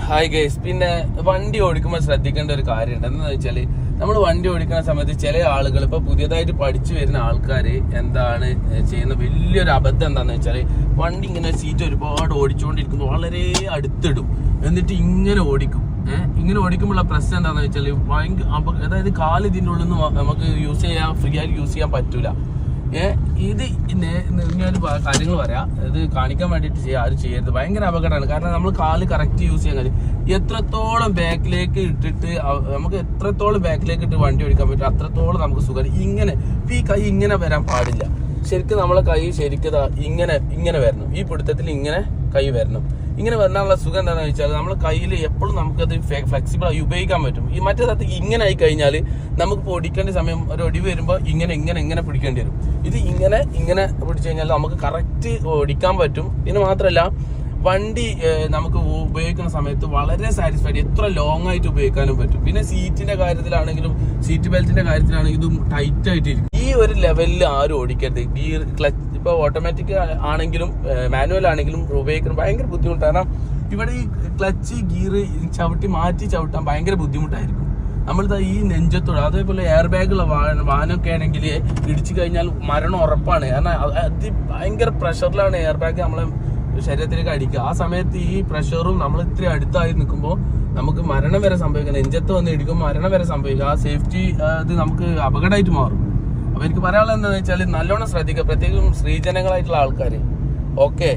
Hi guys. പിന്നെ വണ്ടി ഓടിക്കുമ്പോൾ ശ്രദ്ധിക്കേണ്ട ഒരു കാര്യമുണ്ട്. എന്താണെന്ന് വെച്ചാല് നമ്മൾ വണ്ടി ഓടിക്കുന്ന സമയത്ത് ചില ആളുകൾ ഇപ്പൊ പുതിയതായിട്ട് പഠിച്ചു വരുന്ന ആൾക്കാര് എന്താണ് ചെയ്യുന്ന വലിയൊരു അബദ്ധം എന്താണെന്ന് വെച്ചാല് വണ്ടി ഇങ്ങനെ സീറ്റ് ഒരുപാട് ഓടിച്ചുകൊണ്ടിരിക്കുമ്പോൾ വളരെ അടുത്തിടും, എന്നിട്ട് ഇങ്ങനെ ഓടിക്കും. ഇങ്ങനെ ഓടിക്കുമ്പോഴുള്ള പ്രശ്നം എന്താണെന്ന് വെച്ചാല് ഭയങ്കര അതായത് കാല് ഇതിൻ്റെ ഉള്ളിൽ നിന്ന് നമുക്ക് യൂസ് ചെയ്യാൻ ഫ്രീ ആയിട്ട് യൂസ് ചെയ്യാൻ പറ്റൂല. ഇത് ഞാനൊരു കാര്യങ്ങൾ പറയാം, ഇത് കാണിക്കാൻ വേണ്ടിയിട്ട് ആരും ചെയ്യരുത്. ഭയങ്കര അപകടമാണ്. കാരണം നമ്മൾ കാല് കറക്റ്റ് യൂസ് ചെയ്യാൻ കഴിയും. എത്രത്തോളം ബാക്കിലേക്ക് ഇട്ടിട്ട് നമുക്ക് എത്രത്തോളം ബാക്കിലേക്ക് ഇട്ട് വണ്ടി ഓടിക്കാൻ പറ്റും അത്രത്തോളം നമുക്ക് സുഖം. ഇങ്ങനെ ഈ കൈ ഇങ്ങനെ വരാൻ പാടില്ല. ശരിക്കും നമ്മളെ കൈ ശരിക്കും ഇങ്ങനെ വരണം. ഈ പിടുത്തത്തിൽ ഇങ്ങനെ കൈ വരണം. ഇങ്ങനെ വരാനുള്ള സുഖം എന്താണെന്ന് വെച്ചാൽ നമ്മളെ കയ്യിൽ എപ്പോഴും നമുക്കത് ഫ്ലെക്സിബിൾ ആയി ഉപയോഗിക്കാൻ പറ്റും. ഈ മറ്റേത് ഇങ്ങനെ ആയി കഴിഞ്ഞാൽ നമുക്ക് പൊടിക്കേണ്ട സമയം ഒരു ഒടിവ് വരുമ്പോൾ ഇങ്ങനെ പിടിക്കേണ്ടി വരും. ഇത് ഇങ്ങനെ പിടിച്ചു കഴിഞ്ഞാൽ നമുക്ക് കറക്റ്റ് ഓടിക്കാൻ പറ്റും. പിന്നെ മാത്രമല്ല വണ്ടി നമുക്ക് ഉപയോഗിക്കുന്ന സമയത്ത് വളരെ സാറ്റിസ്ഫൈഡ്, എത്ര ലോങ് ആയിട്ട് ഉപയോഗിക്കാനും പറ്റും. പിന്നെ സീറ്റിന്റെ കാര്യത്തിലാണെങ്കിലും സീറ്റ് ബെൽറ്റിന്റെ കാര്യത്തിലാണെങ്കിലും ഇതും ടൈറ്റ് ആയിട്ടിരിക്കും. ഈ ഒരു ലെവലിൽ ആരും ഓടിക്കരുത്. ഗിയർ ക്ലച്ച് ഇപ്പൊ ഓട്ടോമാറ്റിക് ആണെങ്കിലും മാനുവൽ ആണെങ്കിലും ഉപയോഗിക്കണം ഭയങ്കര ബുദ്ധിമുട്ടാണ്. കാരണം ഇവിടെ ഈ ക്ലച്ച് ഗിയർ മാറ്റി ചവിട്ടാൻ ഭയങ്കര ബുദ്ധിമുട്ടായിരിക്കും. നമ്മളിതാ ഈ നെഞ്ചത്തോട് അതേപോലെ എയർ ബാഗുള്ള വാഹനമൊക്കെ ആണെങ്കിൽ ഇടിച്ചു കഴിഞ്ഞാൽ മരണം ഉറപ്പാണ്. കാരണം അത് ഭയങ്കര പ്രഷറിലാണ് എയർ ബാഗ് നമ്മളെ ശരീരത്തിലേക്ക് അടിക്കുക. ആ സമയത്ത് ഈ പ്രഷറും നമ്മൾ ഇത്ര അടുത്തായി നിൽക്കുമ്പോൾ നമുക്ക് മരണം വരെ സംഭവിക്കാം. നെഞ്ചത്ത് വന്ന് ഇടിക്കുമ്പോൾ മരണം വരെ സംഭവിക്കുക. ആ സേഫ്റ്റി അത് നമുക്ക് അപകടമായിട്ട് മാറും. അപ്പൊ എനിക്ക് പറയാനുള്ളത് എന്താണെന്ന് വെച്ചാൽ നല്ലോണം ശ്രദ്ധിക്കുക, പ്രത്യേകിച്ചും സ്ത്രീജനങ്ങളായിട്ടുള്ള ആൾക്കാർ. ഓക്കെ.